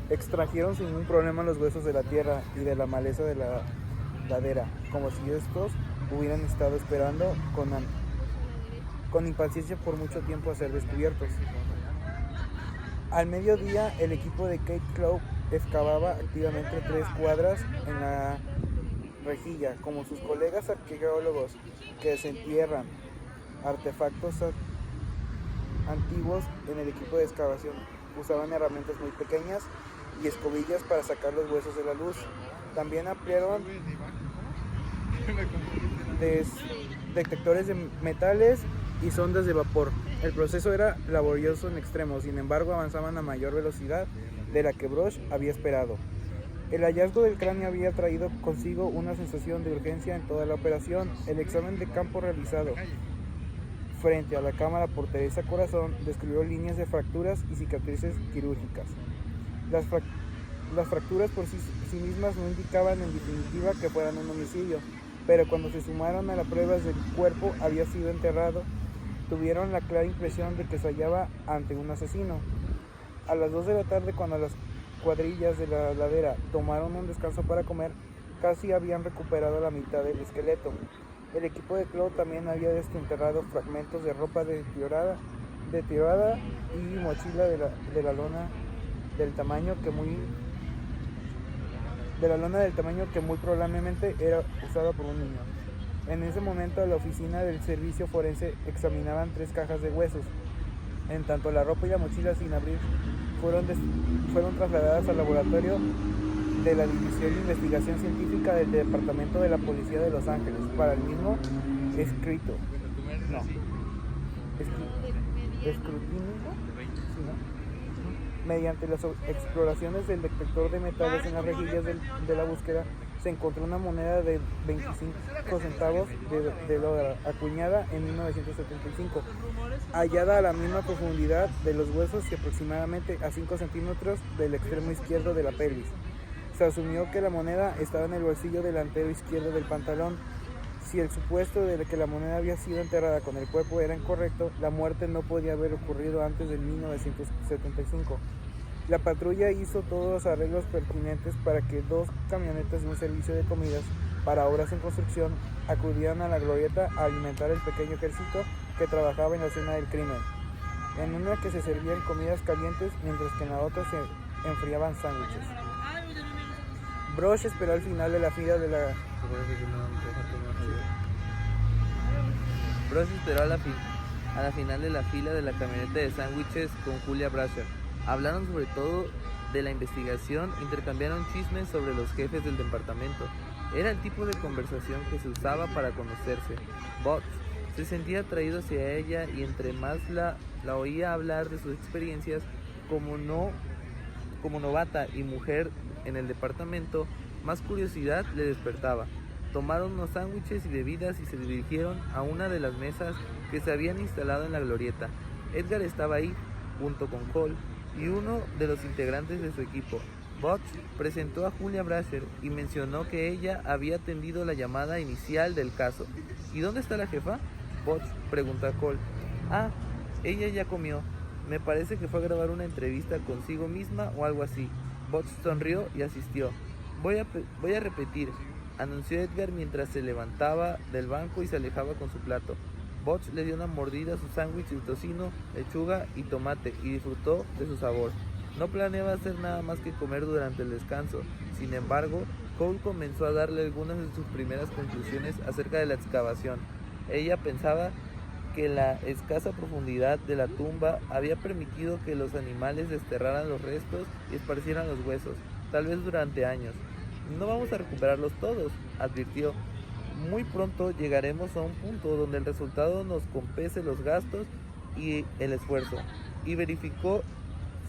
Extrajeron sin ningún problema los huesos de la tierra y de la maleza de la ladera, como si estos hubieran estado esperando con impaciencia por mucho tiempo a ser descubiertos. Al mediodía, el equipo de Kate Clough excavaba activamente 3 cuadras en la rejilla, como sus colegas arqueólogos que desentierran artefactos antiguos en el equipo de excavación. Usaban herramientas muy pequeñas y escobillas para sacar los huesos de la luz. También ampliaron detectores de metales y sondas de vapor. El proceso era laborioso en extremo, sin embargo avanzaban a mayor velocidad de la que Broch había esperado. El hallazgo del cráneo había traído consigo una sensación de urgencia en toda la operación. El examen de campo realizado frente a la cámara por Teresa Corazón describió líneas de fracturas y cicatrices quirúrgicas. Las fracturas por sí mismas no indicaban en definitiva que fueran un homicidio, pero cuando se sumaron a las pruebas del cuerpo había sido enterrado, tuvieron la clara impresión de que se hallaba ante un asesino. A las 2 de la tarde, cuando las cuadrillas de la ladera tomaron un descanso para comer, casi habían recuperado la mitad del esqueleto. El equipo de Clough también había desenterrado fragmentos de ropa deteriorada y mochila de la lona del tamaño que muy probablemente era usada por un niño. En ese momento, a la oficina del servicio forense examinaban 3 cajas de huesos. En tanto, la ropa y la mochila sin abrir fueron trasladadas al laboratorio de la División de Investigación Científica del Departamento de la Policía de Los Ángeles para el mismo escrutinio. Mediante las exploraciones del detector de metales en las rejillas de la búsqueda, se encontró una moneda de 25 centavos de dólar, acuñada en 1975, hallada a la misma profundidad de los huesos y aproximadamente a 5 centímetros del extremo izquierdo de la pelvis. Se asumió que la moneda estaba en el bolsillo delantero izquierdo del pantalón. Si el supuesto de que la moneda había sido enterrada con el cuerpo era incorrecto, la muerte no podía haber ocurrido antes de 1975. La patrulla hizo todos los arreglos pertinentes para que 2 camionetas de un servicio de comidas para obras en construcción acudieran a la glorieta a alimentar el pequeño ejército que trabajaba en la escena del crimen. En una que se servían comidas calientes, mientras que en la otra se enfriaban sándwiches. Broch esperó al final de la fila de la... Broch esperó a la final de la fila de la camioneta de sándwiches con Julia Brasher. Hablaron sobre todo de la investigación, intercambiaron chismes sobre los jefes del departamento. Era el tipo de conversación que se usaba para conocerse. Botch se sentía atraído hacia ella y entre más la oía hablar de sus experiencias como novata y mujer en el departamento, más curiosidad le despertaba. Tomaron unos sándwiches y bebidas y se dirigieron a una de las mesas que se habían instalado en la glorieta. Edgar estaba ahí, junto con Cole y uno de los integrantes de su equipo. Botch presentó a Julia Brasher y mencionó que ella había atendido la llamada inicial del caso. ¿Y dónde está la jefa? Botch preguntó a Cole. Ah, ella ya comió. Me parece que fue a grabar una entrevista consigo misma o algo así. Botch sonrió y asistió. Voy a repetir, anunció Edgar mientras se levantaba del banco y se alejaba con su plato. Botch le dio una mordida a su sándwich de tocino, lechuga y tomate y disfrutó de su sabor. No planeaba hacer nada más que comer durante el descanso. Sin embargo, Cole comenzó a darle algunas de sus primeras conclusiones acerca de la excavación. Ella pensaba que la escasa profundidad de la tumba había permitido que los animales desterraran los restos y esparcieran los huesos, tal vez durante años. No vamos a recuperarlos todos, advirtió. Muy pronto llegaremos a un punto donde el resultado nos compense los gastos y el esfuerzo. Y verificó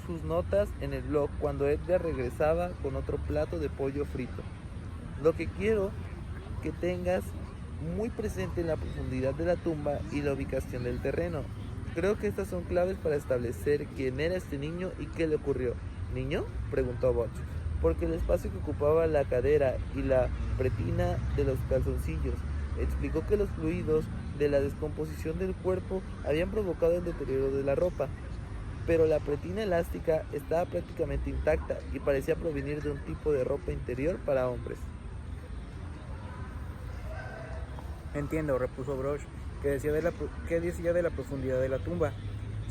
sus notas en el blog cuando Edgar regresaba con otro plato de pollo frito. Lo que quiero que tengas muy presente en la profundidad de la tumba y la ubicación del terreno. Creo que estas son claves para establecer quién era este niño y qué le ocurrió. ¿Niño?, preguntó Botch, porque el espacio que ocupaba la cadera y la pretina de los calzoncillos. Explicó que los fluidos de la descomposición del cuerpo habían provocado el deterioro de la ropa. pero la pretina elástica estaba prácticamente intacta y parecía provenir de un tipo de ropa interior para hombres. Entiendo, repuso Broch, que decía de la profundidad de la tumba.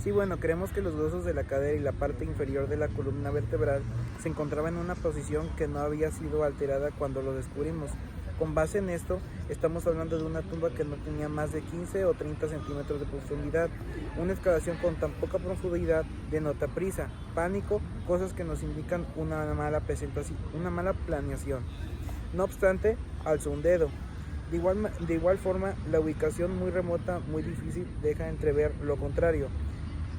Sí, bueno, creemos que los huesos de la cadera y la parte inferior de la columna vertebral se encontraban en una posición que no había sido alterada cuando lo descubrimos. Con base en esto, estamos hablando de una tumba que no tenía más de 15 o 30 centímetros de profundidad. Una excavación con tan poca profundidad denota prisa, pánico, cosas que nos indican una mala planeación. No obstante, alzó un dedo. De igual forma, la ubicación muy remota, muy difícil, deja entrever lo contrario.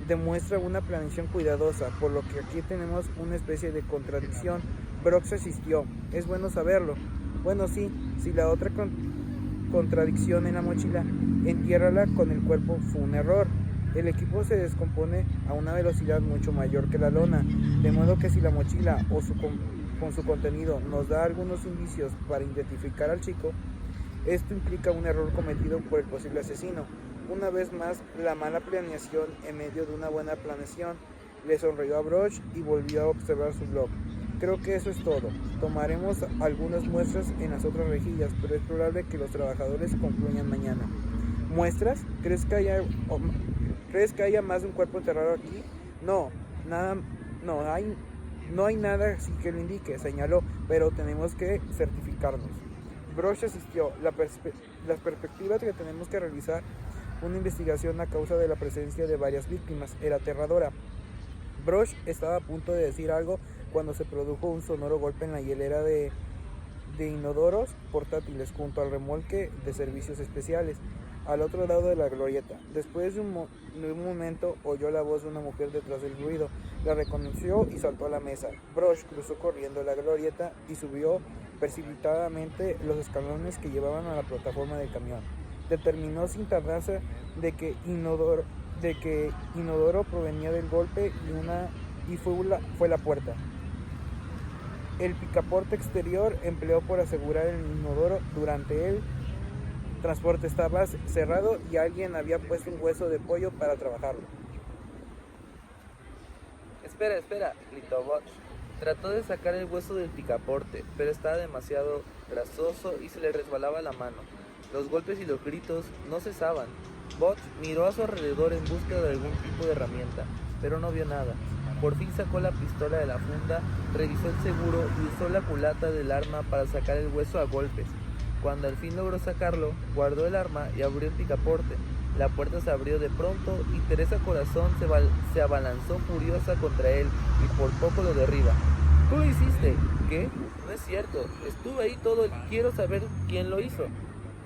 Demuestra una planeación cuidadosa, por lo que aquí tenemos una especie de contradicción. Brock asistió, es bueno saberlo. Bueno, sí, si la otra contradicción en la mochila, entiérrala con el cuerpo, fue un error. El equipo se descompone a una velocidad mucho mayor que la lona, de modo que si la mochila con su contenido nos da algunos indicios para identificar al chico, esto implica un error cometido por el posible asesino. Una vez más, la mala planeación en medio de una buena planeación. Le sonrió a Broch y volvió a observar su blog. Creo que eso es todo. Tomaremos algunas muestras en las otras rejillas, pero es probable que los trabajadores concluyan mañana. ¿Muestras? ¿Crees que haya más de un cuerpo enterrado aquí? No hay nada así que lo indique, señaló, pero tenemos que certificarnos. Broch asistió. Las perspectivas que tenemos que realizar una investigación a causa de la presencia de varias víctimas era aterradora. Broch estaba a punto de decir algo cuando se produjo un sonoro golpe en la hielera de inodoros portátiles junto al remolque de servicios especiales, al otro lado de la glorieta. Después de un momento oyó la voz de una mujer detrás del ruido, la reconoció y saltó a la mesa. Broch cruzó corriendo la glorieta y subió precipitadamente los escalones que llevaban a la plataforma del camión. Determinó sin tardanza de que inodoro provenía del golpe y fue la puerta. El picaporte exterior empleó por asegurar el inodoro durante el transporte estaba cerrado y alguien había puesto un hueso de pollo para trabajarlo. Espera, gritó Butch. Trató de sacar el hueso del picaporte, pero estaba demasiado grasoso y se le resbalaba la mano. Los golpes y los gritos no cesaban. Butch miró a su alrededor en busca de algún tipo de herramienta, pero no vio nada. Por fin sacó la pistola de la funda, revisó el seguro y usó la culata del arma para sacar el hueso a golpes. Cuando al fin logró sacarlo, guardó el arma y abrió el picaporte. La puerta se abrió de pronto y Teresa Corazón se abalanzó furiosa contra él y por poco lo derriba. ¿Tú lo hiciste? ¿Qué? No es cierto. Estuve ahí todo. Quiero saber quién lo hizo.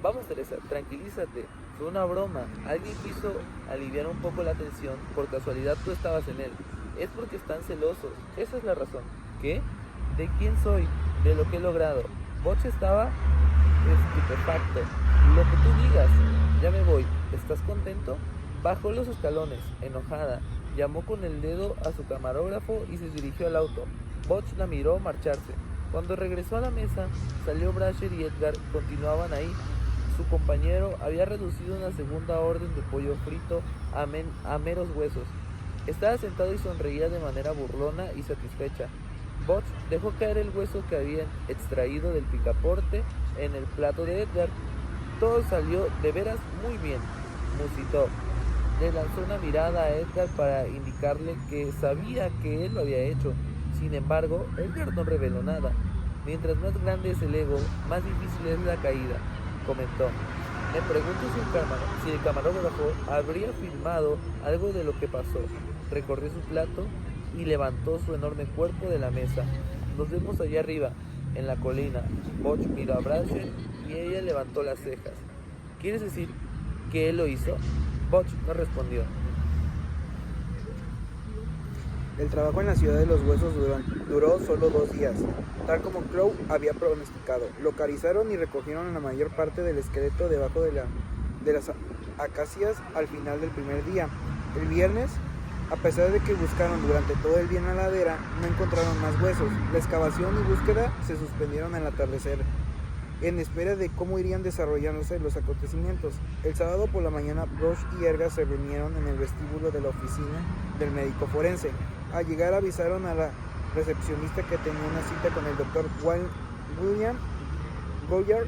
Vamos, Teresa, tranquilízate. Fue una broma. Alguien quiso aliviar un poco la tensión. Por casualidad tú estabas en él. Es porque están celosos. Esa es la razón. ¿Qué? ¿De quién soy? De lo que he logrado. Butch estaba estupefacto. Lo que tú digas. Ya me voy. ¿Estás contento? Bajó los escalones, enojada. Llamó con el dedo a su camarógrafo y se dirigió al auto. Butch la miró marcharse. Cuando regresó a la mesa, salió Brasher y Edgar continuaban ahí. Su compañero había reducido una segunda orden de pollo frito a meros huesos. Estaba sentado y sonreía de manera burlona y satisfecha. Butch dejó caer el hueso que habían extraído del picaporte en el plato de Edgar. Todo salió de veras muy bien, musitó. Le lanzó una mirada a Edgar para indicarle que sabía que él lo había hecho. Sin embargo, Edgar no reveló nada. Mientras más grande es el ego, más difícil es la caída, comentó. Me pregunto si el camarógrafo habría filmado algo de lo que pasó. Recorrió su plato y levantó su enorme cuerpo de la mesa. Nos vemos allá arriba, en la colina. Butch miró a Brasher y ella levantó las cejas. ¿Quieres decir que él lo hizo? Butch no respondió. El trabajo en la ciudad de los huesos duró solo 2 días, tal como Crow había pronosticado. Localizaron y recogieron la mayor parte del esqueleto debajo de las acacias al final del primer día. El viernes, a pesar de que buscaron durante todo el día en la ladera, no encontraron más huesos. La excavación y búsqueda se suspendieron al atardecer. en espera de cómo irían desarrollándose los acontecimientos. El sábado por la mañana, Brosh y Erga se reunieron en el vestíbulo de la oficina del médico forense. Al llegar avisaron a la recepcionista que tenía una cita con el doctor William Goyard,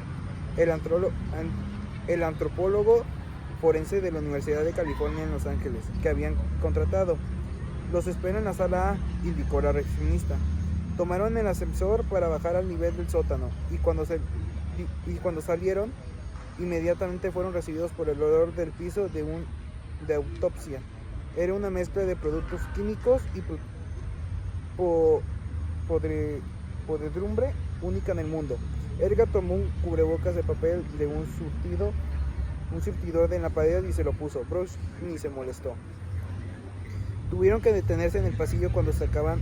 el antropólogo forense de la Universidad de California en Los Ángeles, que habían contratado. Los espera en la sala A, indicó la recepcionista. Tomaron el ascensor para bajar al nivel del sótano y cuando salieron, inmediatamente fueron recibidos por el olor del piso de autopsia. Era una mezcla de productos químicos y podredumbre única en el mundo. Erga tomó un cubrebocas de papel de un surtidor de la pared y se lo puso. Brosh ni se molestó. Tuvieron que detenerse en el pasillo cuando sacaban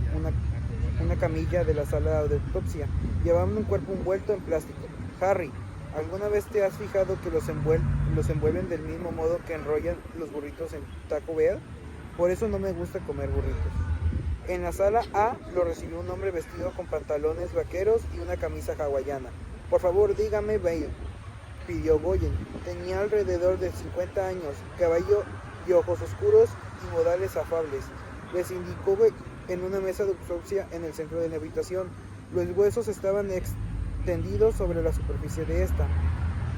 una camilla de la sala de autopsia. Llevaban un cuerpo envuelto en plástico. Harry, ¿alguna vez te has fijado que los envuelven del mismo modo que enrollan los burritos en Taco Bell? Por eso no me gusta comer burritos. En la sala A lo recibió un hombre vestido con pantalones vaqueros y una camisa hawaiana. Por favor, dígame, Bale, pidió Goyen. Tenía alrededor de 50 años, cabello y ojos oscuros y modales afables. Les indicó en una mesa de autopsia en el centro de la habitación. Los huesos estaban extendidos sobre la superficie de esta.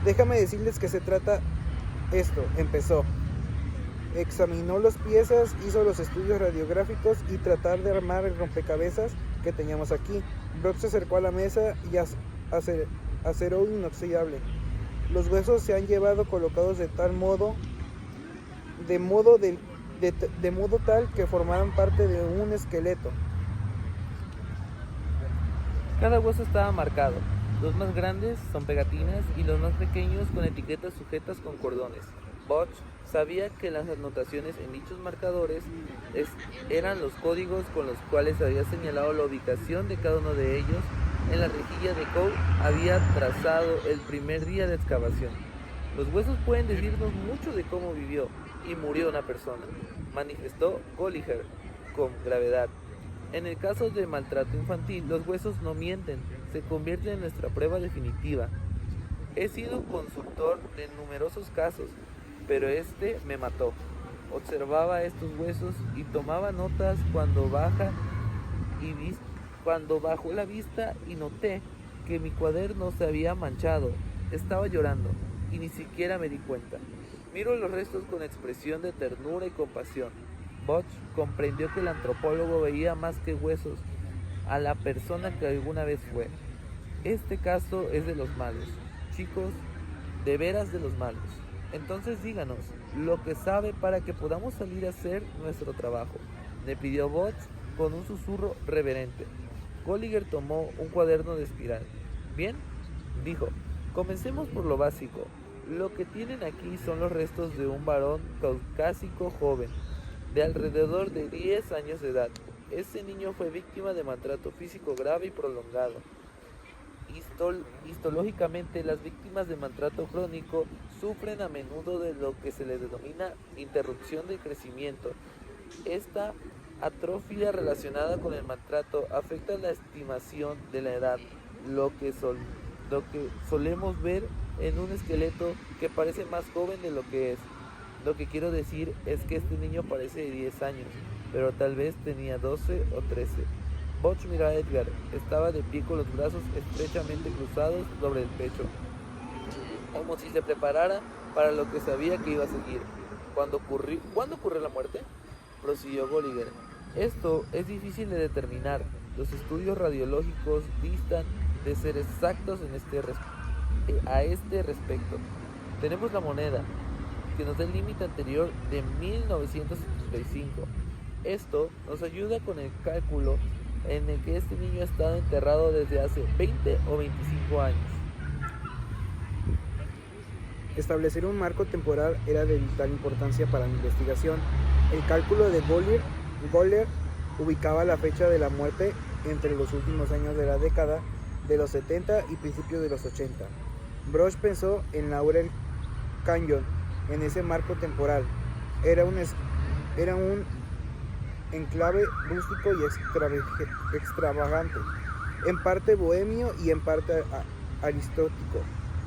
Déjame decirles que se trata esto, empezó. Examinó las piezas, hizo los estudios radiográficos y tratar de armar el rompecabezas que teníamos aquí. Brock se acercó a la mesa y acero inoxidable. Los huesos se han llevado colocados de modo tal que formaran parte de un esqueleto. Cada hueso estaba marcado. Los más grandes son pegatinas y los más pequeños con etiquetas sujetas con cordones. Butch sabía que las anotaciones en dichos marcadores eran los códigos con los cuales había señalado la ubicación de cada uno de ellos en la rejilla de Cole había trazado el primer día de excavación. Los huesos pueden decirnos mucho de cómo vivió y murió una persona, manifestó Gallagher con gravedad. En el caso de maltrato infantil, los huesos no mienten, se convierten en nuestra prueba definitiva. He sido consultor de numerosos casos, pero este me mató. Observaba estos huesos y tomaba notas cuando bajó la vista y noté que mi cuaderno se había manchado. Estaba llorando y ni siquiera me di cuenta. Miro los restos con expresión de ternura y compasión. Butch comprendió que el antropólogo veía más que huesos a la persona que alguna vez fue. Este caso es de los malos, chicos, de veras de los malos. Entonces díganos lo que sabe para que podamos salir a hacer nuestro trabajo, le pidió Butch con un susurro reverente. Gallagher tomó un cuaderno de espiral. Bien, dijo, comencemos por lo básico. Lo que tienen aquí son los restos de un varón caucásico joven, de alrededor de 10 años de edad. Ese niño fue víctima de maltrato físico grave y prolongado. Histológicamente, las víctimas de maltrato crónico sufren a menudo de lo que se les denomina interrupción del crecimiento. Esta atrofia relacionada con el maltrato afecta la estimación de la edad, lo que solemos ver en un esqueleto que parece más joven de lo que es. Lo que quiero decir es que este niño parece de 10 años, pero tal vez tenía 12 o 13. Butch miró a Edgar. Estaba de pie con los brazos estrechamente cruzados sobre el pecho, como si se preparara para lo que sabía que iba a seguir. ¿Cuándo ocurrió la muerte?, prosiguió Gallagher. Esto es difícil de determinar. Los estudios radiológicos distan de ser exactos a este respecto. Tenemos la moneda, que nos da el límite anterior de 1975. Esto nos ayuda con el cálculo en el que este niño ha estado enterrado desde hace 20 o 25 años. Establecer un marco temporal era de vital importancia para la investigación. El cálculo de Gallagher ubicaba la fecha de la muerte entre los últimos años de la década de los 70 y principios de los 80. Brosh pensó en Laurel Canyon en ese marco temporal. Era un enclave rústico y extravagante, en parte bohemio y en parte aristótico,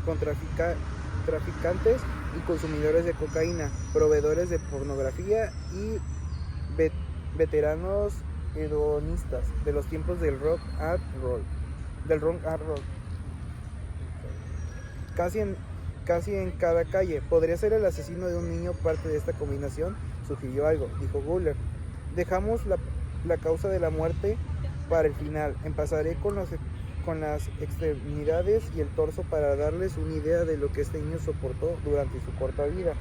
con traficantes y consumidores de cocaína, proveedores de pornografía y veteranos hedonistas de los tiempos del rock and roll. Casi en cada calle. ¿Podría ser el asesino de un niño parte de esta combinación? Sugirió algo, dijo Guller. Dejamos la causa de la muerte para el final. Empezaré con las extremidades y el torso para darles una idea de lo que este niño soportó durante su corta vida.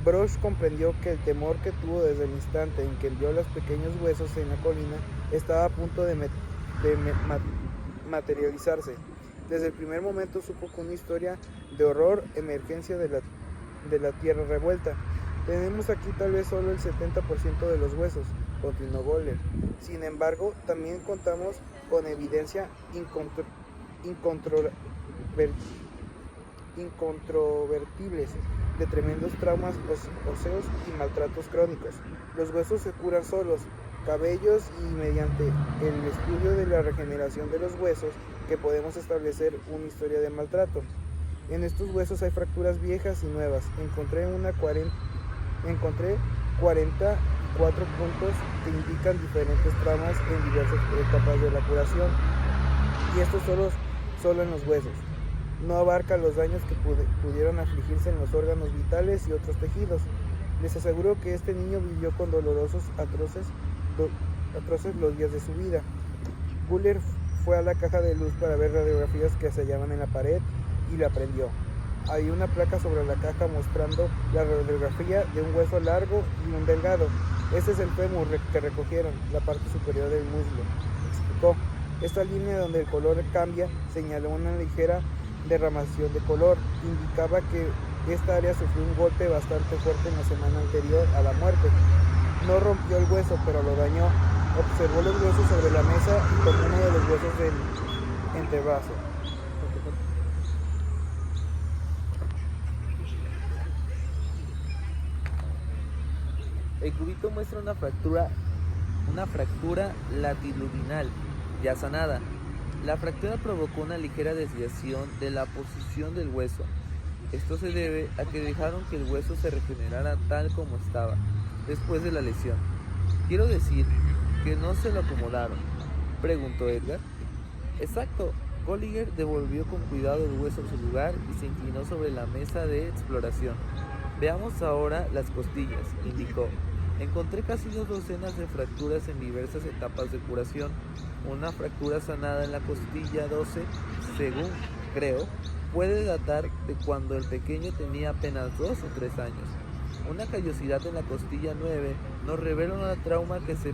Brosh comprendió que el temor que tuvo desde el instante en que vio los pequeños huesos en la colina estaba a punto de materializarse. Desde el primer momento supo que una historia de horror emergencia de la tierra revuelta. Tenemos aquí tal vez solo el 70% de los huesos, continuó Goller. Sin embargo, también contamos con evidencia incontrovertibles de tremendos traumas óseos y maltratos crónicos. Los huesos se curan solos, cabellos, y mediante el estudio de la regeneración de los huesos que podemos establecer una historia de maltrato. En estos huesos hay fracturas viejas y nuevas. Encontré 44 puntos que indican diferentes traumas en diversas etapas de la curación, y esto solo en los huesos. No abarca los daños que pudieron afligirse en los órganos vitales y otros tejidos. Les aseguro que este niño vivió con dolorosos, atroces los días de su vida. Guller fue a la caja de luz para ver radiografías que se hallaban en la pared y la prendió. Había una placa sobre la caja mostrando la radiografía de un hueso largo y un delgado. Este es el fémur que recogieron, la parte superior del muslo, explicó. Esta línea donde el color cambia señaló una ligera derramación de color. Indicaba que esta área sufrió un golpe bastante fuerte en la semana anterior a la muerte. No rompió el hueso, pero lo dañó. Observó los huesos sobre la mesa y tomó uno de los huesos del antebrazo. El cubito muestra una fractura latitudinal, ya sanada. La fractura provocó una ligera desviación de la posición del hueso. Esto se debe a que dejaron que el hueso se regenerara tal como estaba después de la lesión. Quiero decir que no se lo acomodaron, preguntó Edgar. Exacto. Golliger devolvió con cuidado el hueso a su lugar y se inclinó sobre la mesa de exploración. Veamos ahora las costillas, indicó. Encontré casi 2 docenas de fracturas en diversas etapas de curación. Una fractura sanada en la costilla 12, según creo, puede datar de cuando el pequeño tenía apenas 2 o 3 años. Una callosidad en la costilla 9 nos revela un trauma que se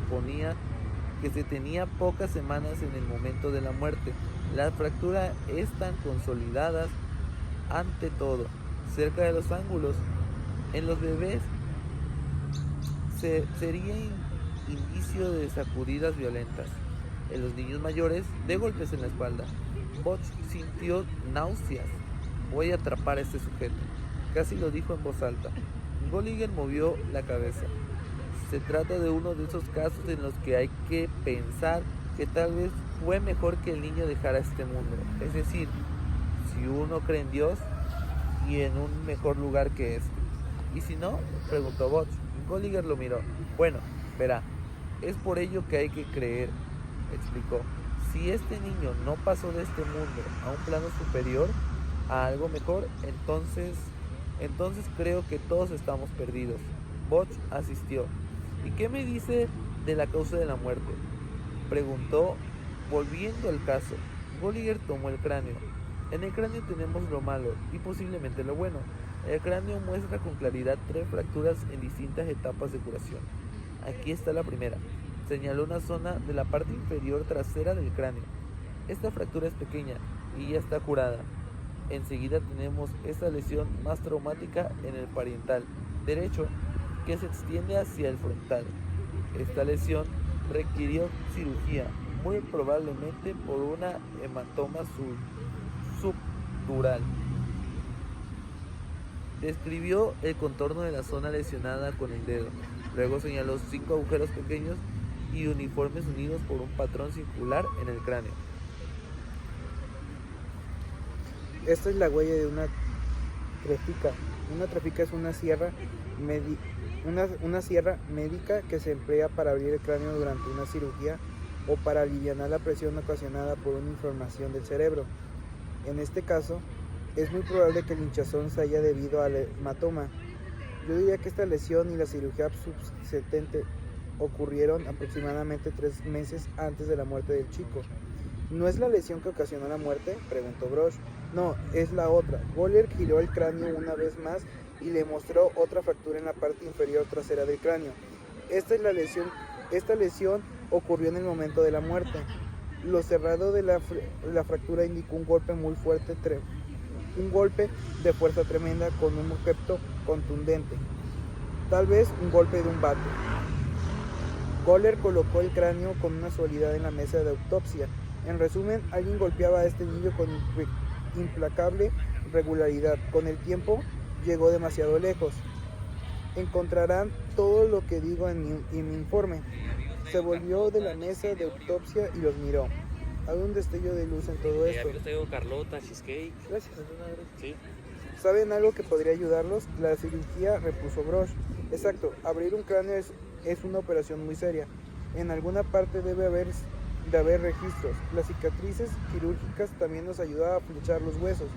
tenía pocas semanas en el momento de la muerte. La fractura están consolidadas ante todo, cerca de los ángulos. En los bebés sería indicio de sacudidas violentas. En los niños mayores, de golpes en la espalda. Botch sintió náuseas. Voy a atrapar a este sujeto. Casi lo dijo en voz alta. Golliger movió la cabeza. Se trata de uno de esos casos en los que hay que pensar que tal vez fue mejor que el niño dejara este mundo. Es decir, si uno cree en Dios y en un mejor lugar que este. ¿Y si no?, preguntó Botch. Golliger lo miró. Bueno, verá, es por ello que hay que creer, explicó. Si este niño no pasó de este mundo a un plano superior, a algo mejor, entonces creo que todos estamos perdidos. Botch asistió. ¿Y qué me dice de la causa de la muerte?, preguntó, volviendo al caso. Golliger tomó el cráneo. En el cráneo tenemos lo malo y posiblemente lo bueno. El cráneo muestra con claridad 3 fracturas en distintas etapas de curación. Aquí está la primera. Señaló una zona de la parte inferior trasera del cráneo. Esta fractura es pequeña y ya está curada. Enseguida tenemos esta lesión más traumática en el parietal derecho, que se extiende hacia el frontal. Esta lesión requirió cirugía, muy probablemente por una hematoma subdural. Describió el contorno de la zona lesionada con el dedo. Luego señaló 5 agujeros pequeños y uniformes unidos por un patrón circular en el cráneo. Esta es la huella de una trefica. Una trefica es una sierra médica que se emplea para abrir el cráneo durante una cirugía o para aliviar la presión ocasionada por una inflamación del cerebro. En este caso, es muy probable que el hinchazón se haya debido al hematoma. Yo diría que esta lesión y la cirugía subsecuente ocurrieron aproximadamente 3 meses antes de la muerte del chico. ¿No es la lesión que ocasionó la muerte?, preguntó Brosh. No, es la otra. Goller giró el cráneo una vez más y le mostró otra fractura en la parte inferior trasera del cráneo. Esta lesión ocurrió en el momento de la muerte. Lo cerrado de la fractura indicó un golpe muy fuerte, un golpe de fuerza tremenda con un objeto contundente, tal vez un golpe de un bate. Goller colocó el cráneo con una suavidad en la mesa de autopsia. En resumen, alguien golpeaba a este niño con implacable regularidad. Con el tiempo, llegó demasiado lejos. Encontrarán todo lo que digo en mi informe. Se volvió de la mesa de autopsia y los miró. Hay un destello de luz en todo esto. Aquí los traigo Carlota, cheesecake. Gracias. Sí. ¿Saben algo que podría ayudarlos? La cirugía, repuso Brosh. Exacto, abrir un cráneo es una operación muy seria. En alguna parte debe haber registros. Las cicatrices quirúrgicas también nos ayudan a flechar los huesos.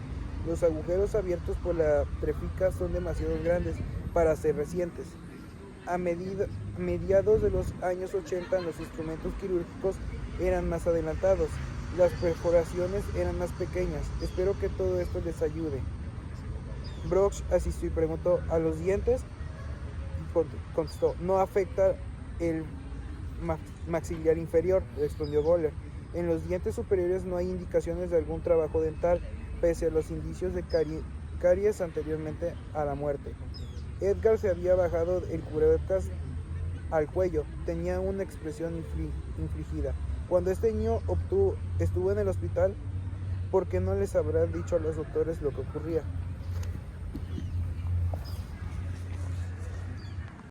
Los agujeros abiertos por la trefica son demasiado grandes para ser recientes. A mediados de los años 80 los instrumentos quirúrgicos eran más adelantados. Las perforaciones eran más pequeñas. Espero que todo esto les ayude. Brosh asistió y preguntó: ¿a los dientes? Contestó: no afecta el maxilar inferior, respondió Goller. En los dientes superiores no hay indicaciones de algún trabajo dental, pese a los indicios de caries anteriormente a la muerte. Edgar se había bajado el cubrebocas al cuello. Tenía una expresión infligida. Cuando este niño estuvo en el hospital, ¿por qué no les habrá dicho a los doctores lo que ocurría?